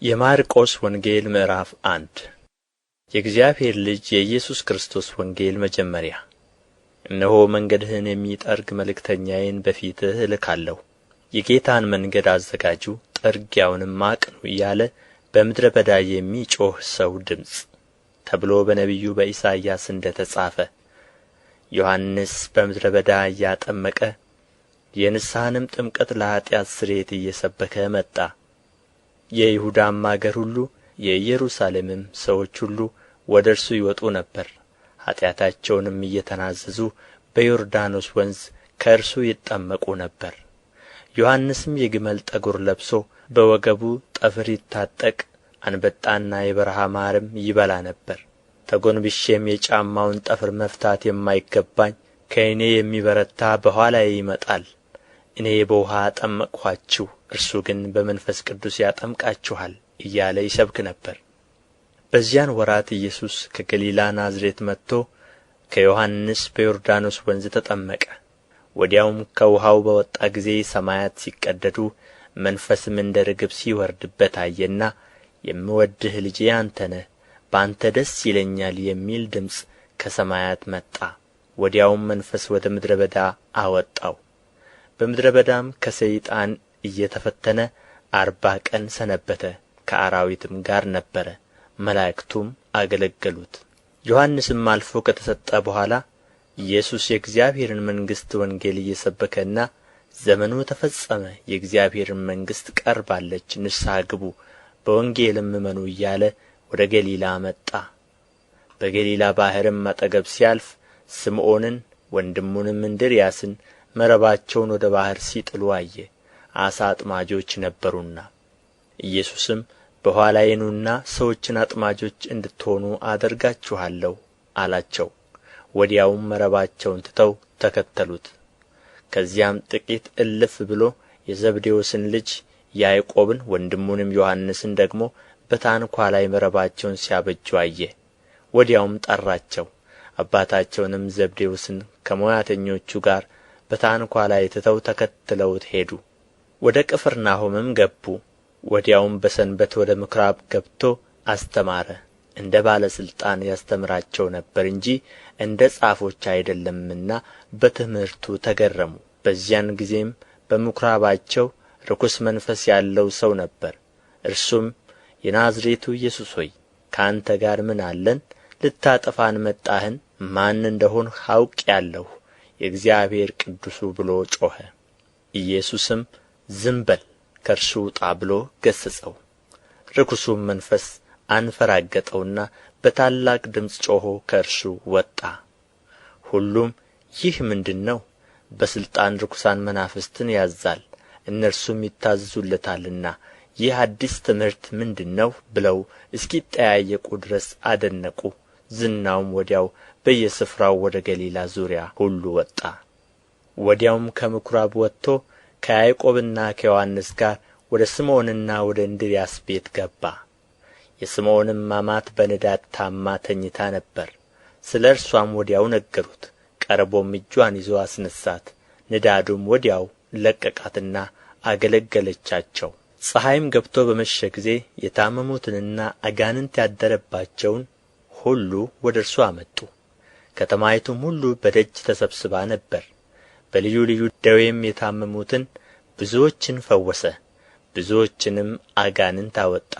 የማርቆስ ወንጌል ምዕራፍ 1 የእግዚአብሔር ልጅ የኢየሱስ ክርስቶስ ወንጌል መጀመሪያ። እነሆ መንገድህን የሚጠርግ መልእክተኛዬን በፊትህ እልካለሁ፣ የጌታን መንገድ አዘጋጁ፣ ጥርጊያውንም አቅኑ እያለ በምድረ በዳ የሚጮኽ ሰው ድምፅ ተብሎ በነቢዩ በኢሳይያስ እንደ ተጻፈ። ዮሐንስ በምድረ በዳ እያጠመቀ የንስሐንም ጥምቀት ለኃጢአት ስርየት እየሰበከ መጣ። የይሁዳም አገር ሁሉ የኢየሩሳሌምም ሰዎች ሁሉ ወደ እርሱ ይወጡ ነበር፣ ኃጢአታቸውንም እየተናዘዙ በዮርዳኖስ ወንዝ ከእርሱ ይጠመቁ ነበር። ዮሐንስም የግመል ጠጕር ለብሶ በወገቡ ጠፍር ይታጠቅ፣ አንበጣና የበረሃ ማርም ይበላ ነበር። ተጐንብሼም የጫማውን ጠፍር መፍታት የማይገባኝ ከእኔ የሚበረታ በኋላዬ ይመጣል፣ እኔ በውኃ አጠመቅኋችሁ፣ እርሱ ግን በመንፈስ ቅዱስ ያጠምቃችኋል እያለ ይሰብክ ነበር። በዚያን ወራት ኢየሱስ ከገሊላ ናዝሬት መጥቶ ከዮሐንስ በዮርዳኖስ ወንዝ ተጠመቀ። ወዲያውም ከውኃው በወጣ ጊዜ ሰማያት ሲቀደዱ መንፈስም እንደ ርግብ ሲወርድበት አየና፣ የምወድህ ልጄ አንተ ነህ፣ በአንተ ደስ ይለኛል የሚል ድምፅ ከሰማያት መጣ። ወዲያውም መንፈስ ወደ ምድረ በዳ አወጣው። በምድረ በዳም ከሰይጣን እየተፈተነ 40 ቀን ሰነበተ፣ ከአራዊትም ጋር ነበረ፣ መላእክቱም አገለገሉት። ዮሐንስም አልፎ ከተሰጠ በኋላ ኢየሱስ የእግዚአብሔርን መንግሥት ወንጌል እየሰበከና ዘመኑ ተፈጸመ፣ የእግዚአብሔርን መንግሥት ቀርባለች፣ ንስሐ ግቡ፣ በወንጌልም እመኑ እያለ ወደ ገሊላ መጣ። በገሊላ ባሕርም አጠገብ ሲያልፍ ስምዖንን ወንድሙንም እንድርያስን መረባቸውን ወደ ባሕር ሲጥሉ አየ፣ ዓሣ አጥማጆች ነበሩና። ኢየሱስም በኋላዬ ኑና ሰዎችን አጥማጆች እንድትሆኑ አደርጋችኋለሁ አላቸው። ወዲያውም መረባቸውን ትተው ተከተሉት። ከዚያም ጥቂት እልፍ ብሎ የዘብዴዎስን ልጅ ያዕቆብን ወንድሙንም ዮሐንስን ደግሞ በታንኳ ላይ መረባቸውን ሲያበጁ አየ። ወዲያውም ጠራቸው። አባታቸውንም ዘብዴዎስን ከሞያተኞቹ ጋር በታንኳ ላይ ትተው ተከትለውት ሄዱ። ወደ ቅፍርናሆምም ገቡ። ወዲያውም በሰንበት ወደ ምኵራብ ገብቶ አስተማረ። እንደ ባለ ሥልጣን ያስተምራቸው ነበር እንጂ እንደ ጻፎች አይደለምና በትምህርቱ ተገረሙ። በዚያን ጊዜም በምኵራባቸው ርኩስ መንፈስ ያለው ሰው ነበር። እርሱም የናዝሬቱ ኢየሱስ ሆይ ከአንተ ጋር ምን አለን? ልታጠፋን መጣህን? ማን እንደሆንህ አውቄአለሁ፣ የእግዚአብሔር ቅዱሱ ብሎ ጮኸ። ኢየሱስም ዝም በል ከእርሱ ውጣ ብሎ ገሠጸው። ርኩሱም መንፈስ አንፈራገጠውና በታላቅ ድምፅ ጮኾ ከእርሱ ወጣ። ሁሉም ይህ ምንድር ነው? በሥልጣን ርኩሳን መናፍስትን ያዝዛል፣ እነርሱም ይታዘዙለታልና ይህ አዲስ ትምህርት ምንድር ነው ብለው እስኪጠያየቁ ድረስ አደነቁ። ዝናውም ወዲያው በየስፍራው ወደ ገሊላ ዙሪያ ሁሉ ወጣ። ወዲያውም ከምኵራብ ወጥቶ ከያዕቆብና ከዮሐንስ ጋር ወደ ስምዖንና ወደ እንድርያስ ቤት ገባ። የስምዖንም አማት በንዳድ ታማ ተኝታ ነበር። ስለ እርሷም ወዲያው ነገሩት። ቀርቦም እጇን ይዞ አስነሣት። ንዳዱም ወዲያው ለቀቃትና አገለገለቻቸው። ፀሐይም ገብቶ በመሸ ጊዜ የታመሙትንና አጋንንት ያደረባቸውን ሁሉ ወደ እርሱ አመጡ። ከተማይቱም ሁሉ በደጅ ተሰብስባ ነበር። በልዩ ልዩ ደዌም የታመሙትን ብዙዎችን ፈወሰ፣ ብዙዎችንም አጋንንት አወጣ።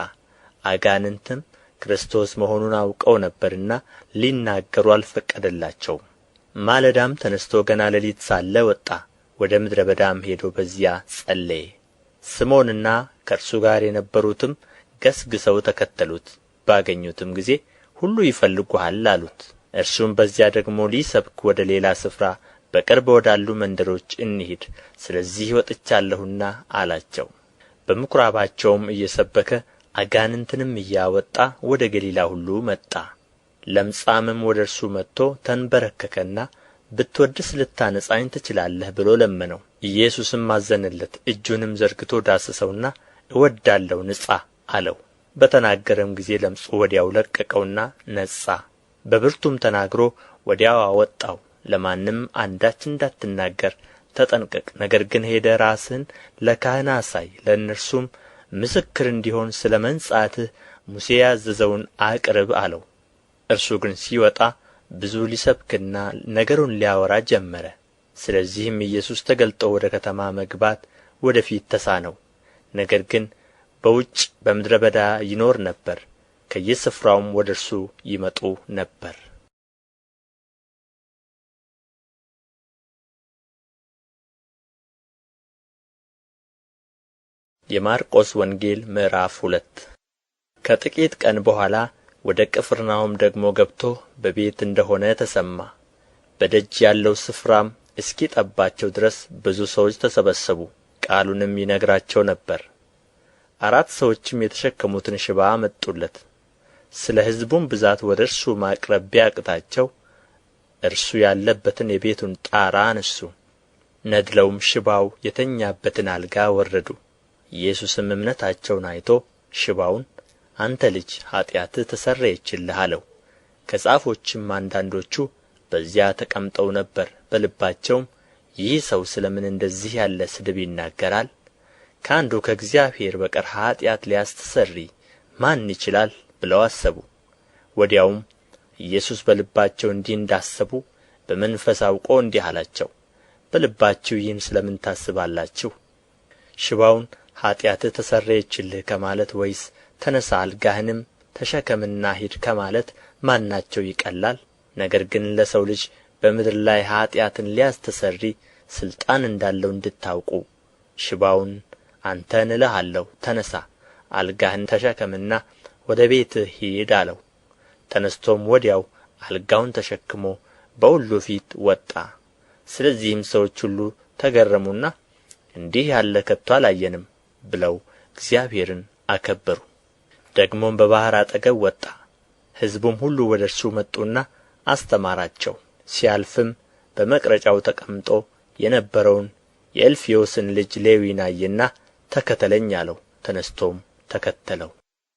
አጋንንትም ክርስቶስ መሆኑን አውቀው ነበርና ሊናገሩ አልፈቀደላቸውም። ማለዳም ተነሥቶ ገና ሌሊት ሳለ ወጣ፣ ወደ ምድረ በዳም ሄዶ በዚያ ጸለየ። ስምዖንና ከእርሱ ጋር የነበሩትም ገስግሰው ተከተሉት። ባገኙትም ጊዜ ሁሉ ይፈልጉሃል አሉት። እርሱም በዚያ ደግሞ ሊሰብክ ወደ ሌላ ስፍራ በቅርብ ወዳሉ መንደሮች እንሂድ፣ ስለዚህ ወጥቻለሁና አላቸው። በምኵራባቸውም እየሰበከ አጋንንትንም እያወጣ ወደ ገሊላ ሁሉ መጣ። ለምጻምም ወደ እርሱ መጥቶ ተንበረከከና ብትወድስ ልታነጻኝ ትችላለህ ብሎ ለመነው። ኢየሱስም አዘነለት፣ እጁንም ዘርግቶ ዳሰሰውና እወዳለሁ ንጻ አለው። በተናገረም ጊዜ ለምጹ ወዲያው ለቀቀውና ነጻ። በብርቱም ተናግሮ ወዲያው አወጣው። ለማንም አንዳች እንዳትናገር ተጠንቀቅ፣ ነገር ግን ሄደህ ራስህን ለካህን አሳይ፣ ለእነርሱም ምስክር እንዲሆን ስለ መንጻትህ ሙሴ ያዘዘውን አቅርብ አለው። እርሱ ግን ሲወጣ ብዙ ሊሰብክና ነገሩን ሊያወራ ጀመረ። ስለዚህም ኢየሱስ ተገልጦ ወደ ከተማ መግባት ወደ ፊት ተሳነው። ነገር ግን በውጭ በምድረ በዳ ይኖር ነበር፣ ከየስፍራውም ወደ እርሱ ይመጡ ነበር። የማርቆስ ወንጌል ምዕራፍ 2 ከጥቂት ቀን በኋላ ወደ ቅፍርናሆም ደግሞ ገብቶ በቤት እንደሆነ ተሰማ። በደጅ ያለው ስፍራም እስኪጠባቸው ድረስ ብዙ ሰዎች ተሰበሰቡ። ቃሉንም ይነግራቸው ነበር። 4 ሰዎችም የተሸከሙትን ሽባ አመጡለት። ስለ ሕዝቡም ብዛት ወደ እርሱ ማቅረብ ቢያቅታቸው እርሱ ያለበትን የቤቱን ጣራ አነሱ። ነድለውም ሽባው የተኛበትን አልጋ ወረዱ። ኢየሱስም እምነታቸውን አይቶ ሽባውን አንተ ልጅ ኃጢአትህ ተሰረየችልህ አለው። ከጻፎችም አንዳንዶቹ በዚያ ተቀምጠው ነበር። በልባቸውም ይህ ሰው ስለ ምን እንደዚህ ያለ ስድብ ይናገራል? ከአንዱ ከእግዚአብሔር በቀር ኃጢአት ሊያስተሰርይ ማን ይችላል ብለው አሰቡ። ወዲያውም ኢየሱስ በልባቸው እንዲህ እንዳሰቡ በመንፈስ አውቆ እንዲህ አላቸው፣ በልባችሁ ይህን ስለ ምን ታስባላችሁ? ሽባውን ኃጢአትህ ተሰረየችልህ ከማለት ወይስ ተነሣ አልጋህንም ተሸከምና ሂድ ከማለት ማናቸው ይቀላል? ነገር ግን ለሰው ልጅ በምድር ላይ ኃጢአትን ሊያስተሰርይ ሥልጣን እንዳለው እንድታውቁ ሽባውን አንተን እልሃለሁ ተነሣ፣ አልጋህን ተሸከምና ወደ ቤትህ ሂድ አለው። ተነስቶም ወዲያው አልጋውን ተሸክሞ በሁሉ ፊት ወጣ። ስለዚህም ሰዎች ሁሉ ተገረሙና እንዲህ ያለ ከቶ አላየንም ብለው እግዚአብሔርን አከበሩ። ደግሞም በባሕር አጠገብ ወጣ። ሕዝቡም ሁሉ ወደ እርሱ መጡና አስተማራቸው። ሲያልፍም በመቅረጫው ተቀምጦ የነበረውን የእልፍዮስን ልጅ ሌዊን አየና ተከተለኝ አለው። ተነስቶም ተከተለው።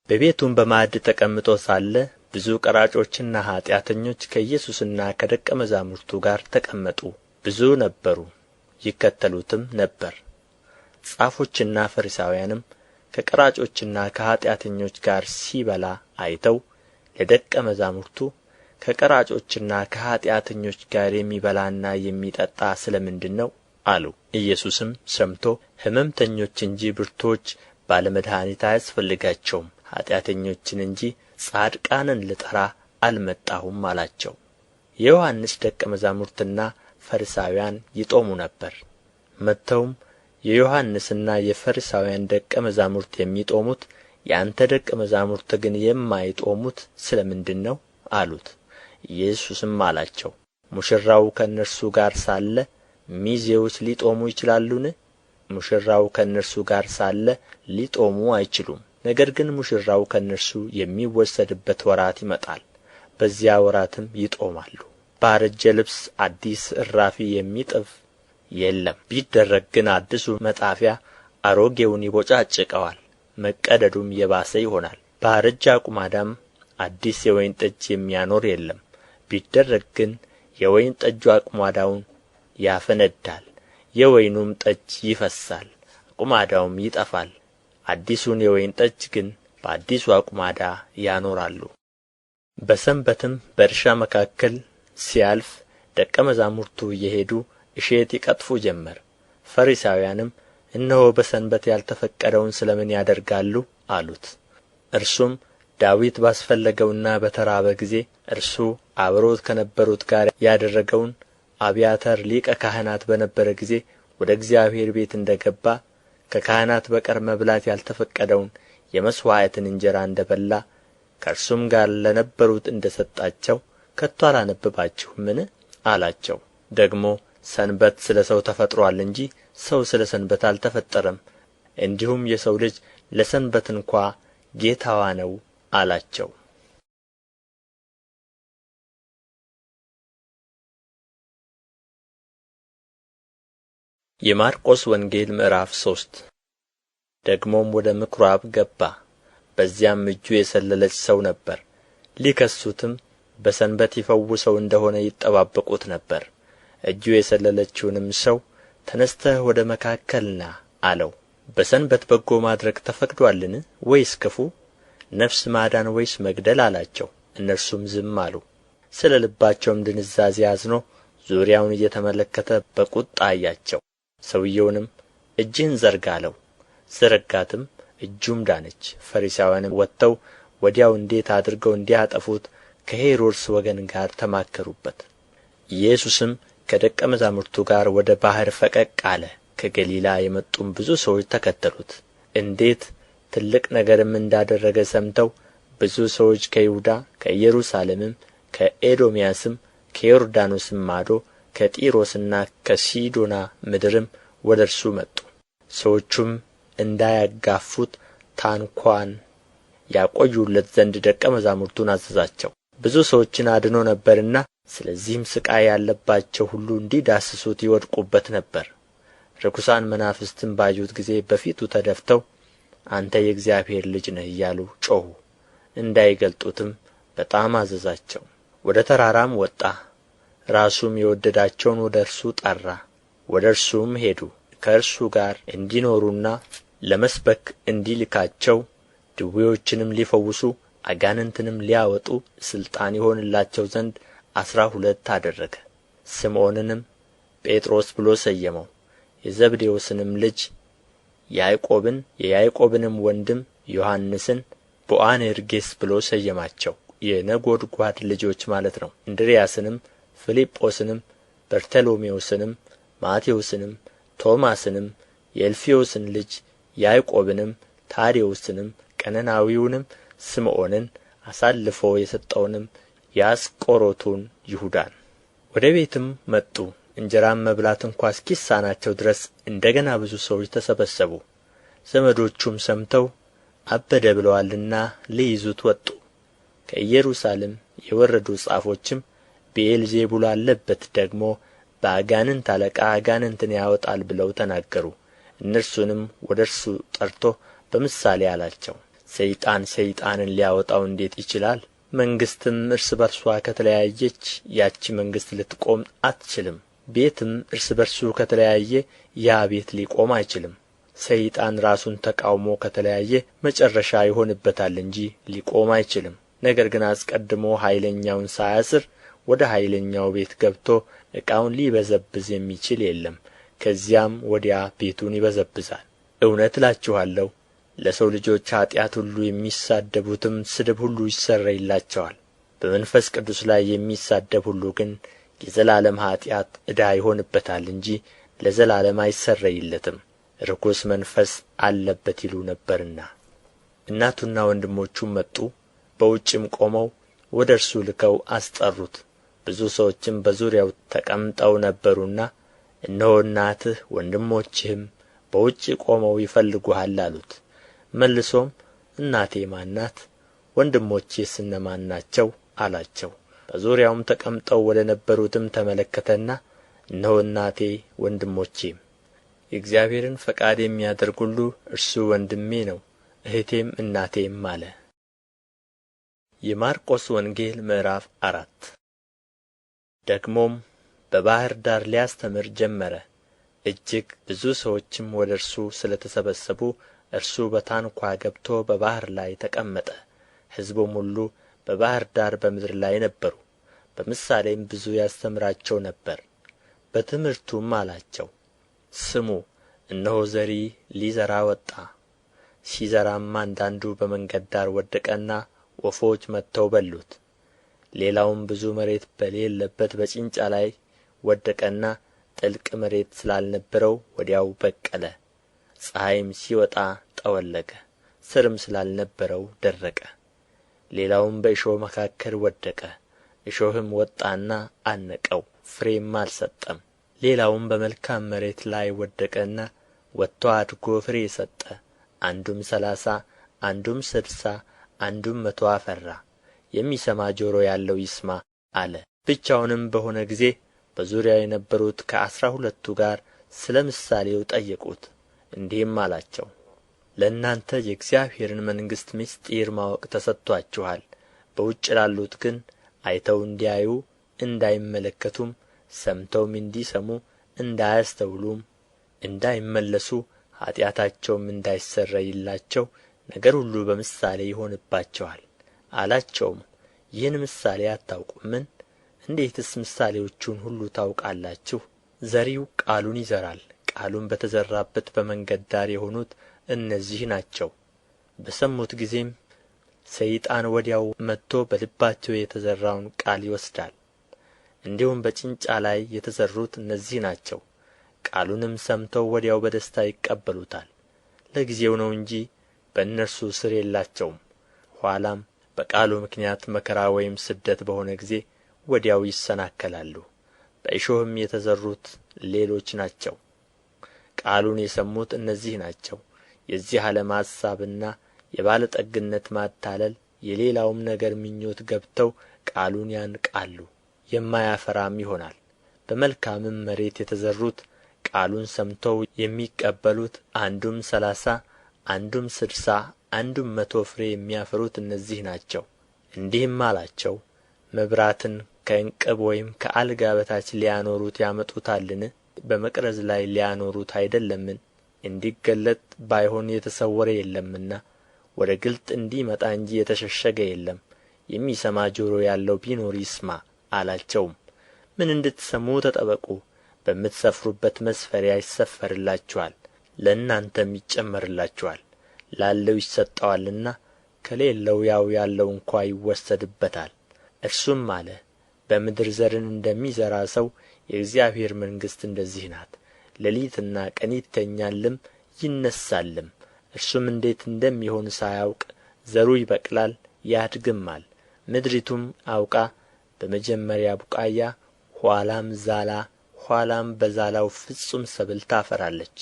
በቤቱም በማዕድ ተቀምጦ ሳለ ብዙ ቀራጮችና ኃጢአተኞች ከኢየሱስና ከደቀ መዛሙርቱ ጋር ተቀመጡ። ብዙ ነበሩ፣ ይከተሉትም ነበር። ጻፎችና ፈሪሳውያንም ከቀራጮችና ከኃጢአተኞች ጋር ሲበላ አይተው ለደቀ መዛሙርቱ ከቀራጮችና ከኃጢአተኞች ጋር የሚበላና የሚጠጣ ስለ ምንድር ነው አሉ። ኢየሱስም ሰምቶ ሕመምተኞች እንጂ ብርቱዎች ባለመድኃኒት አያስፈልጋቸውም፣ ኃጢአተኞችን እንጂ ጻድቃንን ልጠራ አልመጣሁም አላቸው። የዮሐንስ ደቀ መዛሙርትና ፈሪሳውያን ይጦሙ ነበር። መጥተውም የዮሐንስና የፈሪሳውያን ደቀ መዛሙርት የሚጦሙት የአንተ ደቀ መዛሙርት ግን የማይጦሙት ስለ ምንድር ነው አሉት። ኢየሱስም አላቸው፣ ሙሽራው ከእነርሱ ጋር ሳለ ሚዜዎች ሊጦሙ ይችላሉን? ሙሽራው ከእነርሱ ጋር ሳለ ሊጦሙ አይችሉም። ነገር ግን ሙሽራው ከእነርሱ የሚወሰድበት ወራት ይመጣል፣ በዚያ ወራትም ይጦማሉ። ባረጀ ልብስ አዲስ እራፊ የሚጥፍ የለም። ቢደረግ ግን አዲሱ መጣፊያ አሮጌውን ይቦጫጭቀዋል፣ መቀደዱም የባሰ ይሆናል። ባረጀ አቁማዳም አዲስ የወይን ጠጅ የሚያኖር የለም። ቢደረግ ግን የወይን ጠጁ አቁማዳውን ያፈነዳል፣ የወይኑም ጠጅ ይፈሳል፣ አቁማዳውም ይጠፋል። አዲሱን የወይን ጠጅ ግን በአዲሱ አቁማዳ ያኖራሉ። በሰንበትም በእርሻ መካከል ሲያልፍ ደቀ መዛሙርቱ እየሄዱ እሸት ይቀጥፉ ጀመር። ፈሪሳውያንም እነሆ በሰንበት ያልተፈቀደውን ስለ ምን ያደርጋሉ አሉት። እርሱም ዳዊት ባስፈለገውና በተራበ ጊዜ እርሱ አብሮት ከነበሩት ጋር ያደረገውን አብያተር ሊቀ ካህናት በነበረ ጊዜ ወደ እግዚአብሔር ቤት እንደ ገባ ከካህናት በቀር መብላት ያልተፈቀደውን የመሥዋዕትን እንጀራ እንደ በላ ከእርሱም ጋር ለነበሩት እንደ ሰጣቸው ከቶ አላነበባችሁምን አላቸው። ደግሞ ሰንበት ስለ ሰው ተፈጥሮአል እንጂ ሰው ስለ ሰንበት አልተፈጠረም፣ እንዲሁም የሰው ልጅ ለሰንበት እንኳ ጌታዋ ነው አላቸው። የማርቆስ ወንጌል ምዕራፍ 3 ደግሞም ወደ ምኵራብ ገባ። በዚያም እጁ የሰለለች ሰው ነበር። ሊከሱትም በሰንበት ይፈውሰው እንደሆነ ይጠባበቁት ነበር። እጁ የሰለለችውንም ሰው ተነሥተህ ወደ መካከል ና አለው። በሰንበት በጎ ማድረግ ተፈቅዶአልን ወይስ ክፉ? ነፍስ ማዳን ወይስ መግደል አላቸው። እነርሱም ዝም አሉ። ስለ ልባቸውም ድንዛዜ አዝኖ ዙሪያውን እየተመለከተ በቍጣ አያቸው። ሰውየውንም እጅህን ዘርጋ አለው። ዘረጋትም፣ እጁም ዳነች። ፈሪሳውያንም ወጥተው ወዲያው እንዴት አድርገው እንዲያጠፉት ከሄሮድስ ወገን ጋር ተማከሩበት። ኢየሱስም ከደቀ መዛሙርቱ ጋር ወደ ባሕር ፈቀቅ አለ። ከገሊላ የመጡም ብዙ ሰዎች ተከተሉት። እንዴት ትልቅ ነገርም እንዳደረገ ሰምተው ብዙ ሰዎች ከይሁዳ ከኢየሩሳሌምም ከኤዶምያስም ከዮርዳኖስም ማዶ ከጢሮስና ከሲዶና ምድርም ወደ እርሱ መጡ። ሰዎቹም እንዳያጋፉት ታንኳን ያቆዩለት ዘንድ ደቀ መዛሙርቱን አዘዛቸው። ብዙ ሰዎችን አድኖ ነበርና ስለዚህም ሥቃይ ያለባቸው ሁሉ እንዲዳስሱት ይወድቁበት ነበር። ርኩሳን መናፍስትም ባዩት ጊዜ በፊቱ ተደፍተው አንተ የእግዚአብሔር ልጅ ነህ እያሉ ጮኹ። እንዳይገልጡትም በጣም አዘዛቸው። ወደ ተራራም ወጣ። ራሱም የወደዳቸውን ወደ እርሱ ጠራ። ወደ እርሱም ሄዱ። ከእርሱ ጋር እንዲኖሩና ለመስበክ እንዲልካቸው ድውዮችንም ሊፈውሱ አጋንንትንም ሊያወጡ ሥልጣን ይሆንላቸው ዘንድ 12 አደረገ። ስምዖንንም ጴጥሮስ ብሎ ሰየመው። የዘብዴዎስንም ልጅ ያዕቆብን የያዕቆብንም ወንድም ዮሐንስን ቦአኔርጌስ ብሎ ሰየማቸው። የነጐድጓድ ልጆች ማለት ነው። እንድርያስንም ፊልጶስንም በርተሎሜዎስንም ማቴዎስንም ቶማስንም የእልፍዮስን ልጅ ያዕቆብንም ታዴዎስንም ቀነናዊውንም ስምዖንን አሳልፎ የሰጠውንም የአስቆሮቱን ይሁዳን። ወደ ቤትም መጡ። እንጀራም መብላት እንኳ እስኪሳናቸው ድረስ እንደ ገና ብዙ ሰዎች ተሰበሰቡ። ዘመዶቹም ሰምተው አበደ ብለዋልና ሊይዙት ወጡ። ከኢየሩሳሌም የወረዱ ጻፎችም ብዔል ዜቡል አለበት፣ ደግሞ በአጋንንት አለቃ አጋንንትን ያወጣል ብለው ተናገሩ። እነርሱንም ወደ እርሱ ጠርቶ በምሳሌ አላቸው። ሰይጣን ሰይጣንን ሊያወጣው እንዴት ይችላል? መንግሥትም እርስ በርስዋ ከተለያየች ያች መንግሥት ልትቆም አትችልም። ቤትም እርስ በርሱ ከተለያየ ያ ቤት ሊቆም አይችልም። ሰይጣን ራሱን ተቃውሞ ከተለያየ መጨረሻ ይሆንበታል እንጂ ሊቆም አይችልም። ነገር ግን አስቀድሞ ኃይለኛውን ሳያስር ወደ ኃይለኛው ቤት ገብቶ ዕቃውን ሊበዘብዝ የሚችል የለም። ከዚያም ወዲያ ቤቱን ይበዘብዛል። እውነት እላችኋለሁ ለሰው ልጆች ኃጢአት ሁሉ የሚሳደቡትም ስድብ ሁሉ ይሰረይላቸዋል። በመንፈስ ቅዱስ ላይ የሚሳደብ ሁሉ ግን የዘላለም ኃጢአት ዕዳ ይሆንበታል እንጂ ለዘላለም አይሰረይለትም፣ ርኩስ መንፈስ አለበት ይሉ ነበርና። እናቱና ወንድሞቹም መጡ፣ በውጭም ቆመው ወደ እርሱ ልከው አስጠሩት። ብዙ ሰዎችም በዙሪያው ተቀምጠው ነበሩና እነሆ እናትህ ወንድሞችህም በውጭ ቆመው ይፈልጉሃል አሉት። መልሶም እናቴ ማን ናት? ወንድሞቼስ እነማን ናቸው? አላቸው። በዙሪያውም ተቀምጠው ወደ ነበሩትም ተመለከተና እነሆ እናቴ ወንድሞቼም፣ የእግዚአብሔርን ፈቃድ የሚያደርግ ሁሉ እርሱ ወንድሜ ነው፣ እህቴም እናቴም አለ። የማርቆስ ወንጌል ምዕራፍ 4 ደግሞም በባሕር ዳር ሊያስተምር ጀመረ። እጅግ ብዙ ሰዎችም ወደ እርሱ ስለ ተሰበሰቡ እርሱ በታንኳ ገብቶ በባሕር ላይ ተቀመጠ። ሕዝቡም ሁሉ በባሕር ዳር በምድር ላይ ነበሩ። በምሳሌም ብዙ ያስተምራቸው ነበር። በትምህርቱም አላቸው፣ ስሙ፣ እነሆ ዘሪ ሊዘራ ወጣ። ሲዘራም አንዳንዱ በመንገድ ዳር ወደቀና ወፎች መጥተው በሉት። ሌላውም ብዙ መሬት በሌለበት በጭንጫ ላይ ወደቀና ጥልቅ መሬት ስላልነበረው ወዲያው በቀለ። ፀሐይም ሲወጣ ጠወለገ፣ ሥርም ስላልነበረው ደረቀ። ሌላውም በእሾህ መካከል ወደቀ፣ እሾህም ወጣና አነቀው፣ ፍሬም አልሰጠም። ሌላውም በመልካም መሬት ላይ ወደቀና ወጥቶ አድጎ ፍሬ ሰጠ። አንዱም 30 አንዱም 60 አንዱም 100 አፈራ። የሚሰማ ጆሮ ያለው ይስማ አለ። ብቻውንም በሆነ ጊዜ በዙሪያው የነበሩት ከ12 ጋር ስለ ምሳሌው ጠየቁት። እንዲህም አላቸው፣ ለእናንተ የእግዚአብሔርን መንግሥት ምሥጢር ማወቅ ተሰጥቶአችኋል። በውጭ ላሉት ግን አይተው እንዲያዩ እንዳይመለከቱም፣ ሰምተውም እንዲሰሙ እንዳያስተውሉም፣ እንዳይመለሱ ኃጢአታቸውም እንዳይሰረይላቸው ነገር ሁሉ በምሳሌ ይሆንባቸዋል አላቸውም። ይህን ምሳሌ አታውቁምን? እንዴትስ ምሳሌዎቹን ሁሉ ታውቃላችሁ? ዘሪው ቃሉን ይዘራል። ቃሉም በተዘራበት በመንገድ ዳር የሆኑት እነዚህ ናቸው። በሰሙት ጊዜም ሰይጣን ወዲያው መጥቶ በልባቸው የተዘራውን ቃል ይወስዳል። እንዲሁም በጭንጫ ላይ የተዘሩት እነዚህ ናቸው። ቃሉንም ሰምተው ወዲያው በደስታ ይቀበሉታል። ለጊዜው ነው እንጂ በእነርሱ ሥር የላቸውም። ኋላም በቃሉ ምክንያት መከራ ወይም ስደት በሆነ ጊዜ ወዲያው ይሰናከላሉ። በእሾህም የተዘሩት ሌሎች ናቸው። ቃሉን የሰሙት እነዚህ ናቸው። የዚህ ዓለም አሳብና የባለጠግነት ማታለል የሌላውም ነገር ምኞት ገብተው ቃሉን ያንቃሉ፣ የማያፈራም ይሆናል። በመልካምም መሬት የተዘሩት ቃሉን ሰምተው የሚቀበሉት አንዱም 30 አንዱም 60 አንዱም 100 ፍሬ የሚያፈሩት እነዚህ ናቸው። እንዲህም አላቸው፣ መብራትን ከዕንቅብ ወይም ከአልጋ በታች ሊያኖሩት ያመጡታልን? በመቅረዝ ላይ ሊያኖሩት አይደለምን? እንዲገለጥ ባይሆን የተሰወረ የለምና ወደ ግልጥ እንዲመጣ እንጂ የተሸሸገ የለም። የሚሰማ ጆሮ ያለው ቢኖር ይስማ አላቸውም። ምን እንድትሰሙ ተጠበቁ። በምትሰፍሩበት መስፈሪያ ይሰፈርላችኋል፣ ለእናንተም ይጨመርላችኋል። ላለው ይሰጠዋልና ከሌለው ያው ያለው እንኳ ይወሰድበታል። እርሱም አለ፣ በምድር ዘርን እንደሚዘራ ሰው የእግዚአብሔር መንግሥት እንደዚህ ናት። ሌሊትና ቀን ይተኛልም ይነሣልም፣ እርሱም እንዴት እንደሚሆን ሳያውቅ ዘሩ ይበቅላል ያድግማል። ምድሪቱም አውቃ በመጀመሪያ ቡቃያ፣ ኋላም ዛላ፣ ኋላም በዛላው ፍጹም ሰብል ታፈራለች።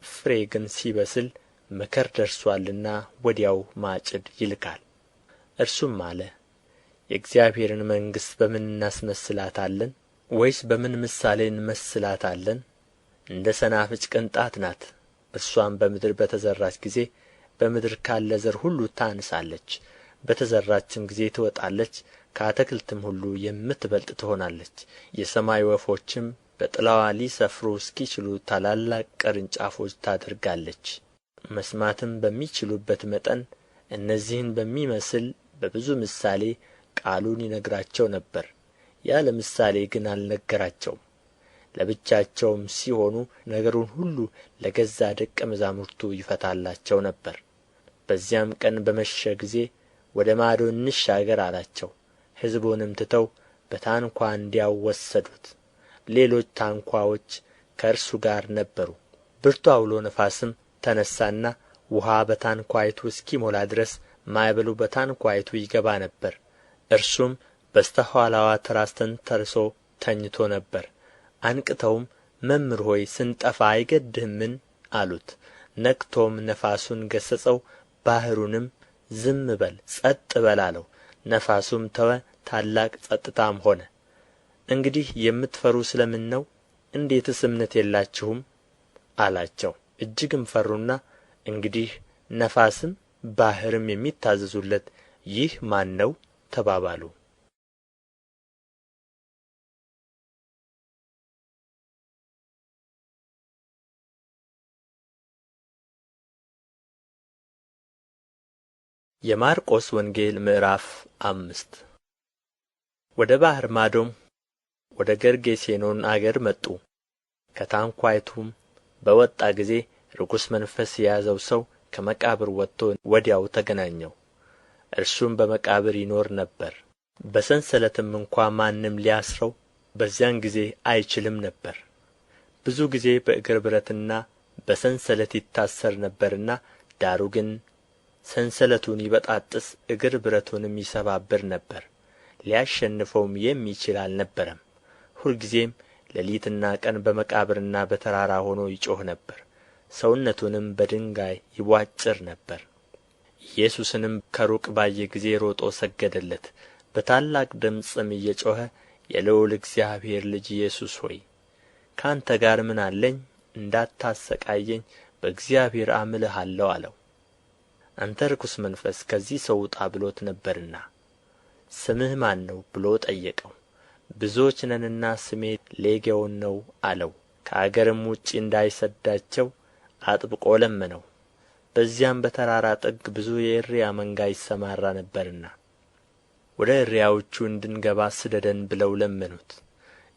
ፍሬ ግን ሲበስል መከር ደርሶአልና ወዲያው ማጭድ ይልካል። እርሱም አለ፣ የእግዚአብሔርን መንግሥት በምን እናስመስላታለን? ወይስ በምን ምሳሌ እንመስላታለን? እንደ ሰናፍጭ ቅንጣት ናት። እርሷም በምድር በተዘራች ጊዜ በምድር ካለ ዘር ሁሉ ታንሳለች፣ በተዘራችም ጊዜ ትወጣለች፣ ከአትክልትም ሁሉ የምትበልጥ ትሆናለች። የሰማይ ወፎችም በጥላዋ ሊሰፍሩ እስኪችሉ ታላላቅ ቅርንጫፎች ታደርጋለች። መስማትም በሚችሉበት መጠን እነዚህን በሚመስል በብዙ ምሳሌ ቃሉን ይነግራቸው ነበር። ያለ ምሳሌ ግን አልነገራቸውም። ለብቻቸውም ሲሆኑ ነገሩን ሁሉ ለገዛ ደቀ መዛሙርቱ ይፈታላቸው ነበር። በዚያም ቀን በመሸ ጊዜ ወደ ማዶ እንሻገር አላቸው። ሕዝቡንም ትተው በታንኳ እንዲያው ወሰዱት። ሌሎች ታንኳዎች ከእርሱ ጋር ነበሩ። ብርቱ ዐውሎ ነፋስም ተነሣና ውኃ በታንኳይቱ እስኪሞላ ድረስ ማዕበሉ በታንኳይቱ ይገባ ነበር። እርሱም በስተ ኋላዋ ትራስ ተንተርሶ ተኝቶ ነበር። አንቅተውም መምህር ሆይ ስንጠፋ አይገድህምን አሉት። ነቅቶም ነፋሱን ገሠጸው፣ ባሕሩንም ዝም በል ጸጥ በል አለው። ነፋሱም ተወ፣ ታላቅ ጸጥታም ሆነ። እንግዲህ የምትፈሩ ስለ ምን ነው? እንዴትስ እምነት የላችሁም አላቸው። እጅግም ፈሩና እንግዲህ ነፋስም ባሕርም የሚታዘዙለት ይህ ማን ነው ተባባሉ። የማርቆስ ወንጌል ምዕራፍ 5 ወደ ባሕር ማዶም ወደ ገርጌሴኖን አገር መጡ። ከታንኳይቱም በወጣ ጊዜ ርኩስ መንፈስ የያዘው ሰው ከመቃብር ወጥቶ ወዲያው ተገናኘው። እርሱም በመቃብር ይኖር ነበር። በሰንሰለትም እንኳ ማንም ሊያስረው በዚያን ጊዜ አይችልም ነበር። ብዙ ጊዜ በእግር ብረትና በሰንሰለት ይታሰር ነበርና፣ ዳሩ ግን ሰንሰለቱን ይበጣጥስ እግር ብረቱንም ይሰባብር ነበር። ሊያሸንፈውም የሚችል አልነበረም። ሁልጊዜም ሌሊትና ቀን በመቃብርና በተራራ ሆኖ ይጮኽ ነበር፣ ሰውነቱንም በድንጋይ ይቧጭር ነበር። ኢየሱስንም ከሩቅ ባየ ጊዜ ሮጦ ሰገደለት፣ በታላቅ ድምፅም እየጮኸ የልዑል እግዚአብሔር ልጅ ኢየሱስ ሆይ ከአንተ ጋር ምን አለኝ? እንዳታሰቃየኝ በእግዚአብሔር አምልሃለሁ አለው። አንተ ርኩስ መንፈስ ከዚህ ሰው ውጣ ብሎት ነበርና ስምህ ማን ነው ብሎ ጠየቀው። ብዙዎች ነንና ስሜ ሌጌዎን ነው አለው። ከአገርም ውጭ እንዳይሰዳቸው አጥብቆ ለመነው። በዚያም በተራራ ጥግ ብዙ የእሪያ መንጋ ይሰማራ ነበርና ወደ እሪያዎቹ እንድንገባ ስደደን ብለው ለመኑት።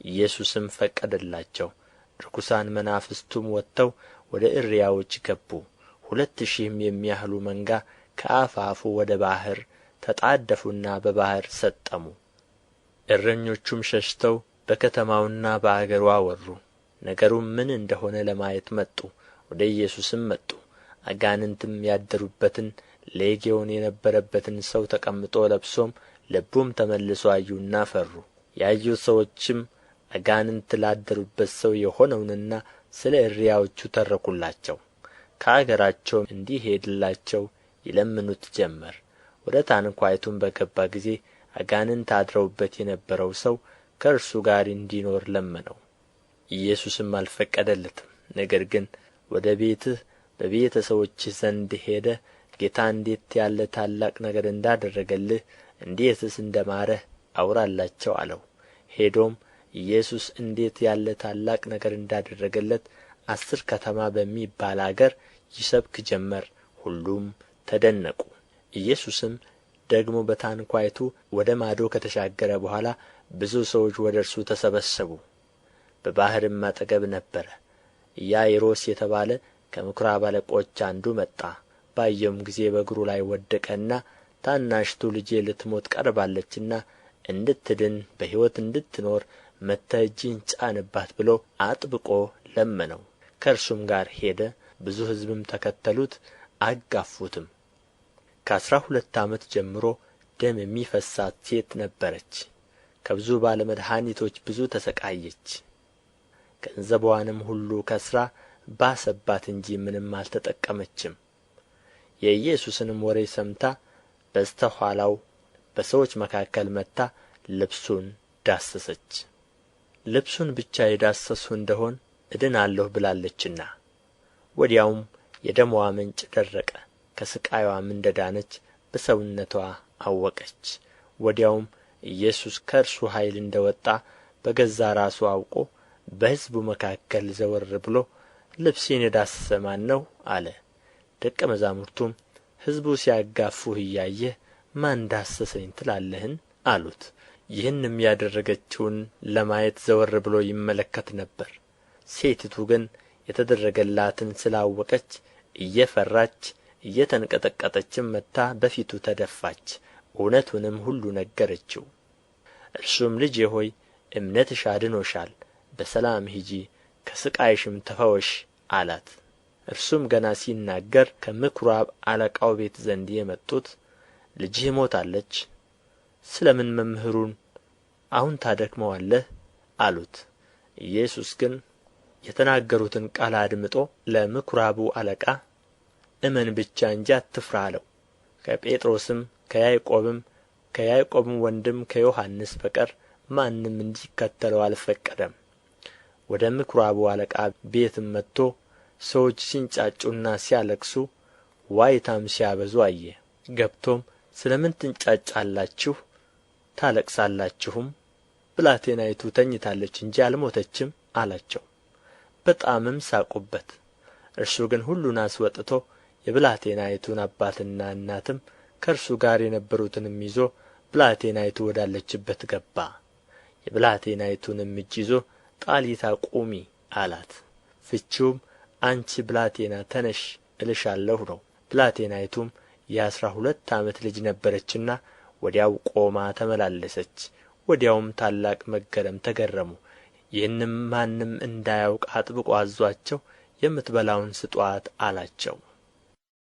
ኢየሱስም ፈቀደላቸው። ርኩሳን መናፍስቱም ወጥተው ወደ እሪያዎች ገቡ። 2,000 የሚያህሉ መንጋ ከአፋፉ ወደ ባሕር ተጣደፉና በባሕር ሰጠሙ። እረኞቹም ሸሽተው በከተማውና በአገሩ አወሩ። ነገሩም ምን እንደሆነ ለማየት መጡ። ወደ ኢየሱስም መጡ። አጋንንትም ያደሩበትን ሌጌዎን የነበረበትን ሰው ተቀምጦ ለብሶም ልቡም ተመልሶ አዩና ፈሩ። ያዩት ሰዎችም አጋንንት ላደሩበት ሰው የሆነውንና ስለ እሪያዎቹ ተረኩላቸው። ከአገራቸውም እንዲሄድላቸው ይለምኑት ጀመር። ወደ ታንኳይቱም በገባ ጊዜ አጋንንት አድረውበት የነበረው ሰው ከእርሱ ጋር እንዲኖር ለመነው። ኢየሱስም አልፈቀደለትም። ነገር ግን ወደ ቤትህ በቤተ ሰዎችህ ዘንድ ሄደህ ጌታ እንዴት ያለ ታላቅ ነገር እንዳደረገልህ እንዴትስ እንደ ማረህ አውራላቸው አለው። ሄዶም ኢየሱስ እንዴት ያለ ታላቅ ነገር እንዳደረገለት 10 ከተማ በሚባል አገር ይሰብክ ጀመር። ሁሉም ተደነቁ። ኢየሱስም ደግሞ በታንኳይቱ ወደ ማዶ ከተሻገረ በኋላ ብዙ ሰዎች ወደ እርሱ ተሰበሰቡ። በባሕርም አጠገብ ነበረ። ኢያኢሮስ የተባለ ከምኵራብ አለቆች አንዱ መጣ። ባየውም ጊዜ በእግሩ ላይ ወደቀና ታናሽቱ ልጄ ልትሞት ቀርባለችና እንድትድን በሕይወት እንድትኖር መጥተህ እጅህን ጫንባት ብሎ አጥብቆ ለመነው። ከእርሱም ጋር ሄደ። ብዙ ሕዝብም ተከተሉት፣ አጋፉትም። ከ12 ዓመት ጀምሮ ደም የሚፈሳት ሴት ነበረች። ከብዙ ባለ መድኃኒቶች ብዙ ተሰቃየች። ገንዘቧንም ሁሉ ከስራ ባሰባት እንጂ ምንም አልተጠቀመችም። የኢየሱስንም ወሬ ሰምታ በስተ ኋላው በሰዎች መካከል መጥታ ልብሱን ዳሰሰች። ልብሱን ብቻ የዳሰስሁ እንደሆን እድናለሁ ብላለችና። ወዲያውም የደምዋ ምንጭ ደረቀ። ከሥቃይዋም እንደ ዳነች በሰውነትዋ አወቀች። ወዲያውም ኢየሱስ ከእርሱ ኃይል እንደ ወጣ በገዛ ራሱ አውቆ በሕዝቡ መካከል ዘወር ብሎ ልብሴን የዳሰሰ ማን ነው አለ። ደቀ መዛሙርቱም ሕዝቡ ሲያጋፉህ እያየህ ማን ዳሰሰኝ ትላለህን አሉት። ይህንም ያደረገችውን ለማየት ዘወር ብሎ ይመለከት ነበር። ሴቲቱ ግን የተደረገላትን ስላወቀች እየፈራች እየተንቀጠቀጠችም መጥታ በፊቱ ተደፋች፣ እውነቱንም ሁሉ ነገረችው። እርሱም ልጄ ሆይ እምነትሽ አድኖሻል፣ በሰላም ሂጂ፣ ከሥቃይሽም ተፈወሽ አላት። እርሱም ገና ሲናገር ከምኵራብ አለቃው ቤት ዘንድ የመጡት ልጅህ ሞታለች፣ ስለ ምን መምህሩን አሁን ታደክመዋለህ አሉት። ኢየሱስ ግን የተናገሩትን ቃል አድምጦ ለምኵራቡ አለቃ እመን ብቻ እንጂ አትፍራ አለው። ከጴጥሮስም ከያዕቆብም ወንድም ከዮሐንስ በቀር ማንም እንዲከተለው አልፈቀደም። ወደ ምኵራቡ አለቃ ቤትም መጥቶ ሰዎች ሲንጫጩና ሲያለቅሱ ዋይታም ሲያበዙ አየ። ገብቶም ስለ ምን ትንጫጫላችሁ ታለቅሳላችሁም? ብላቴናይቱ ተኝታለች እንጂ አልሞተችም አላቸው። በጣምም ሳቁበት። እርሱ ግን ሁሉን አስወጥቶ የብላቴናይቱን አባትና እናትም ከእርሱ ጋር የነበሩትንም ይዞ ብላቴናይቱ ወዳለችበት ገባ። የብላቴናይቱንም እጅ ይዞ ጣሊታ ቁሚ አላት። ፍቺውም አንቺ ብላቴና ተነሽ እልሻለሁ ነው። ብላቴናይቱም የ12 ዓመት ልጅ ነበረችና ወዲያው ቆማ ተመላለሰች። ወዲያውም ታላቅ መገረም ተገረሙ። ይህንም ማንም እንዳያውቅ አጥብቆ አዞአቸው የምትበላውን ስጡአት አላቸው።